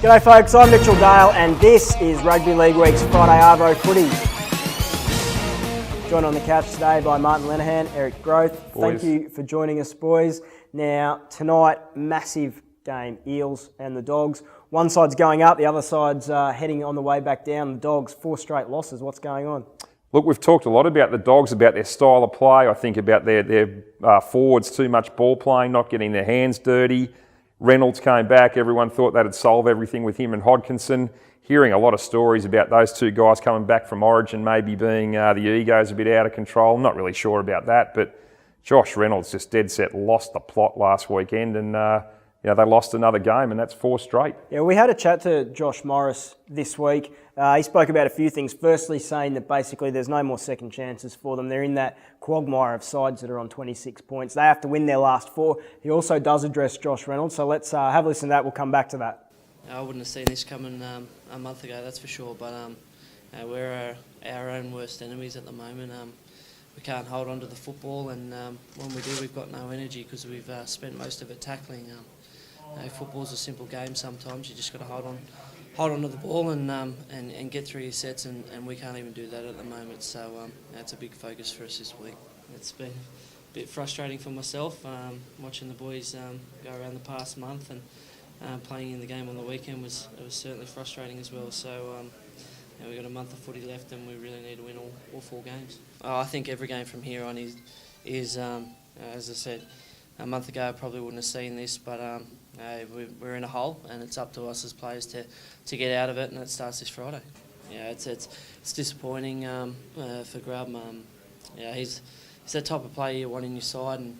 G'day folks, I'm Mitchell Dale and this is Rugby League Week's Friday Arvo Footy. Joined on the couch today by Martin Lenehan, Eric Groth. Boys. Thank you for joining us, boys. Now, tonight, massive game, Eels and the Dogs. One side's going up, the other side's heading on the way back down. The Dogs, 4 straight losses. What's going on? Look, we've talked a lot about the Dogs, about their style of play. I think about their forwards, too much ball playing, not getting their hands dirty. Reynolds came back. Everyone thought that'd solve everything with him and Hodkinson. Hearing a lot of stories about those two guys coming back from Origin, maybe being the egos a bit out of control. I'm not really sure about that, but Josh Reynolds just dead set lost the plot last weekend, and they lost another game, and that's 4 straight. Yeah, we had a chat to Josh Morris this week. He spoke about a few things. Firstly, saying that basically there's no more second chances for them. They're in that quagmire of sides that are on 26 points. They have to win their last 4. He also does address Josh Reynolds, so let's have a listen to that. We'll come back to that. I wouldn't have seen this coming a month ago, that's for sure, but we're our own worst enemies at the moment. We can't hold on to the football, and when we do, we've got no energy because we've spent most of it tackling. Football's a simple game sometimes. You just got to hold on to the ball and get through your sets, and we can't even do that at the moment. So that's a big focus for us this week. It's been a bit frustrating for myself watching the boys go around the past month, and playing in the game on the weekend was certainly frustrating as well. So we've got a month of footy left, and we really need to win all 4 games. I think every game from here on is as I said, a month ago I probably wouldn't have seen this, but we're in a hole, and it's up to us as players to get out of it, and it starts this Friday. Yeah, it's disappointing for Grubb. He's that type of player you want in your side, and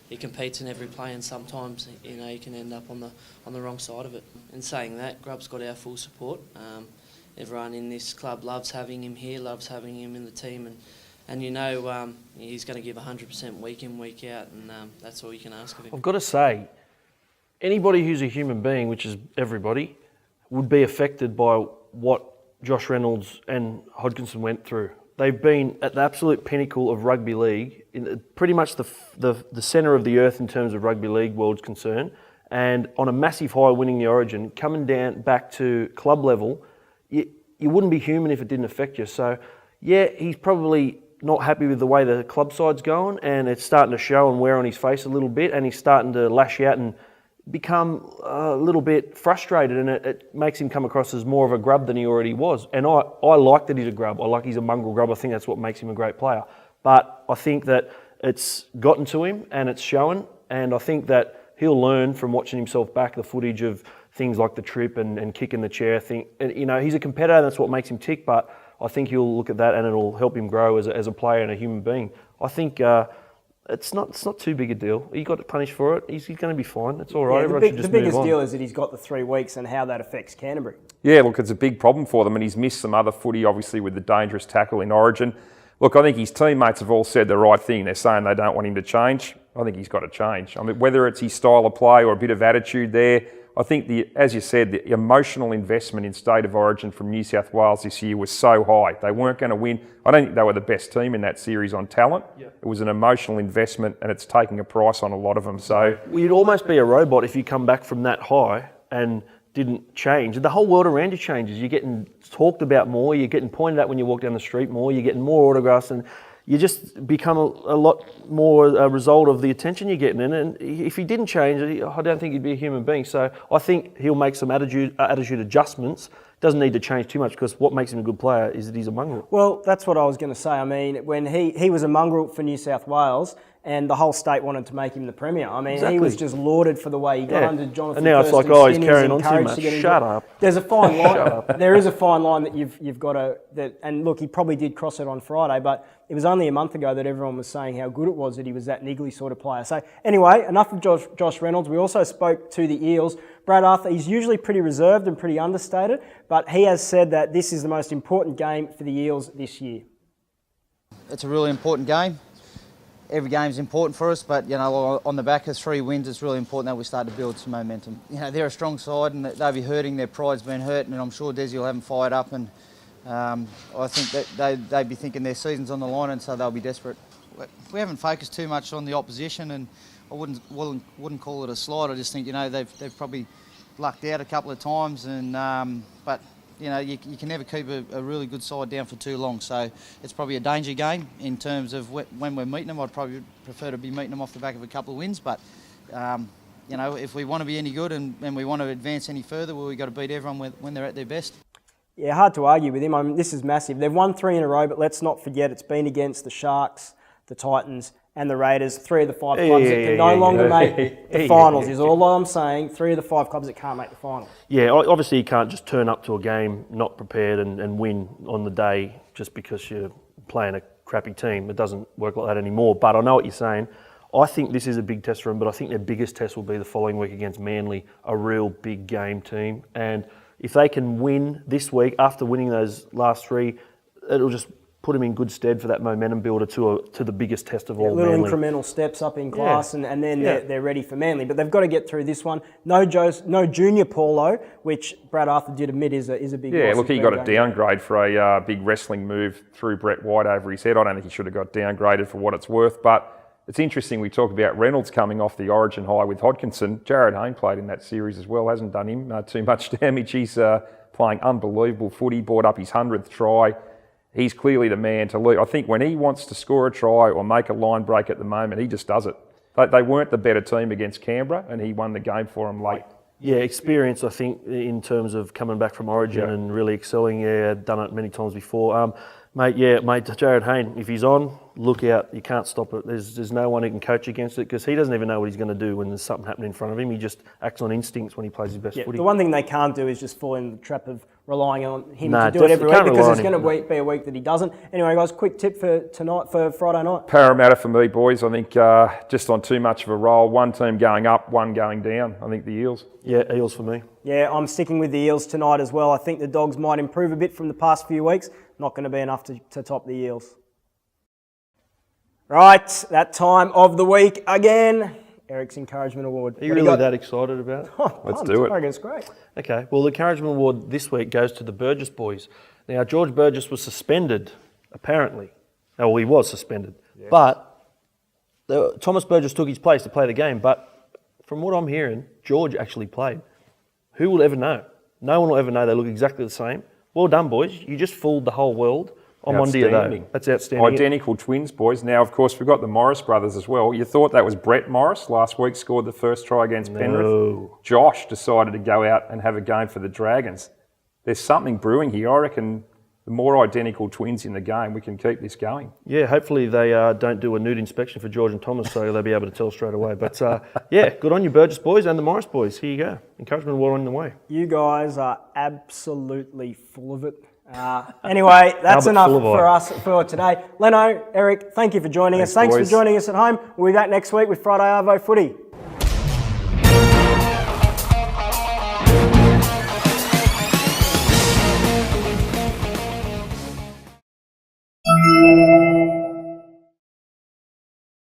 he competes in every play, and sometimes he can end up on the wrong side of it. In saying that, Grubb's got our full support. Everyone in this club loves having him here, loves having him in the team, and he's going to give 100% week in, week out, and that's all you can ask of him. I've got to say, anybody who's a human being, which is everybody, would be affected by what Josh Reynolds and Hodkinson went through. They've been at the absolute pinnacle of rugby league, in pretty much the centre of the earth in terms of rugby league world's concerned, and on a massive high winning the Origin, coming down back to club level, you wouldn't be human if it didn't affect you. So, yeah, he's probably not happy with the way the club side's going, and it's starting to show and wear on his face a little bit, and he's starting to lash out and become a little bit frustrated, and it makes him come across as more of a grub than he already was. And I like that he's a grub. I like he's a mongrel grub. I think that's what makes him a great player. But I think that it's gotten to him and it's shown, and I think that he'll learn from watching himself back the footage of things like the trip and kicking the chair thing. And, he's a competitor, and that's what makes him tick, but I think he'll look at that and it'll help him grow as a player and a human being. I think it's not too big a deal. He got punished for it. He's going to be fine. It's all right. Yeah, Everyone should just the biggest move on. deal is that he's got the 3 weeks and how that affects Canterbury. Yeah, look, it's a big problem for them, and he's missed some other footy, obviously, with the dangerous tackle in Origin. Look, I think his teammates have all said the right thing. They're saying they don't want him to change. I think he's got to change. I mean, whether it's his style of play or a bit of attitude there, I think, as you said, the emotional investment in State of Origin from New South Wales this year was so high. They weren't going to win. I don't think they were the best team in that series on talent. Yeah. It was an emotional investment, and it's taking a price on a lot of them. So you'd almost be a robot if you come back from that high and didn't change. The whole world around you changes. You're getting talked about more. You're getting pointed at when you walk down the street more. You're getting more autographs, and you just become a lot more a result of the attention you're getting. And if he didn't change, I don't think he'd be a human being. So I think he'll make some attitude adjustments. Doesn't need to change too much, because what makes him a good player is that he's a mongrel. Well, that's what I was going to say. I mean, when he was a mongrel for New South Wales, and the whole state wanted to make him the premier. I mean, exactly. He was just lauded for the way he got under Jonathan. And now it's like, he's carrying on too much. Shut up. There's a fine line. There is a fine line that you've got to. And look, he probably did cross it on Friday, but it was only a month ago that everyone was saying how good it was that he was that niggly sort of player. So anyway, enough of Josh Reynolds. We also spoke to the Eels. Brad Arthur, he's usually pretty reserved and pretty understated, but he has said that this is the most important game for the Eels this year. It's a really important game. Every game is important for us, but on the back of 3 wins, it's really important that we start to build some momentum. They're a strong side, and they'll be hurting. Their pride's been hurt, and I'm sure Desi will have them fired up. And I think that they'd be thinking their season's on the line, and so they'll be desperate. We haven't focused too much on the opposition, and I wouldn't call it a slide. I just think they've probably lucked out a couple of times, and but you know you can never keep a really good side down for too long. So it's probably a danger game in terms of when we're meeting them. I'd probably prefer to be meeting them off the back of a couple of wins, but. You know, if we want to be any good and we want to advance any further, well, we've got to beat everyone when they're at their best. Yeah, hard to argue with him. I mean, this is massive. They've won 3 in a row, but let's not forget it's been against the Sharks, the Titans and the Raiders, 3 of the 5 clubs that can no longer make the finals, is all I'm saying. 3 of the 5 clubs that can't make the finals. Yeah, obviously you can't just turn up to a game not prepared and win on the day just because you're playing a crappy team. It doesn't work like that anymore, but I know what you're saying. I think this is a big test for them, but I think their biggest test will be the following week against Manly, a real big game team. And if they can win this week, after winning those last 3, it'll just put them in good stead for that momentum builder to the biggest test of all. Little Manly. incremental steps up in class, and then they're ready for Manly. But they've got to get through this one. No junior Paulo, which Brad Arthur did admit is a big loss. Yeah, look, he got a downgrade for a big wrestling move through Brett White over his head. I don't think he should have got downgraded for what it's worth, but it's interesting we talk about Reynolds coming off the origin high with Hodkinson. Jared Hayne played in that series as well, hasn't done him too much damage. He's playing unbelievable footy, brought up his 100th try. He's clearly the man to lead. I think when he wants to score a try or make a line break at the moment, he just does it. They weren't the better team against Canberra, and he won the game for them late. Yeah, experience, I think, in terms of coming back from origin and really excelling. Yeah, done it many times before. Mate, Jared Hayne, if he's on, look out. You can't stop it. There's no one who can coach against it because he doesn't even know what he's going to do when there's something happening in front of him. He just acts on instincts when he plays his best footy. The one thing they can't do is just fall in the trap of relying on him to do it every week, because there's going to be a week that he doesn't. Anyway, guys, quick tip for tonight, for Friday night. Parramatta for me, boys. I think just on too much of a roll. One team going up, one going down. I think the Eels. Yeah, Eels for me. Yeah, I'm sticking with the Eels tonight as well. I think the Dogs might improve a bit from the past few weeks. Not going to be enough to top the Eels. Right, that time of the week again. Eric's Encouragement Award. Are you really that excited about it? Oh, Let's do it. I reckon it's great. Okay, well, the Encouragement Award this week goes to the Burgess boys. Now, George Burgess was suspended, apparently. Oh, he was suspended. Yeah. But Thomas Burgess took his place to play the game. But from what I'm hearing, George actually played. Who will ever know? No one will ever know. They look exactly the same. Well done, boys. You just fooled the whole world. I'm on to you, though. That's outstanding. Identical twins, boys. Now, of course, we've got the Morris brothers as well. You thought that was Brett Morris last week, scored the first try against Penrith. Josh decided to go out and have a game for the Dragons. There's something brewing here. I reckon the more identical twins in the game, we can keep this going. Yeah, hopefully they don't do a nude inspection for George and Thomas, so they'll be able to tell straight away. But yeah, good on you, Burgess boys and the Morris boys. Here you go. Encouragement Award on the way. You guys are absolutely full of it. Anyway, that's enough for us for today. Leno, Eric, thank you for joining us. Thanks for joining us at home. We'll be back next week with Friday Arvo Footy.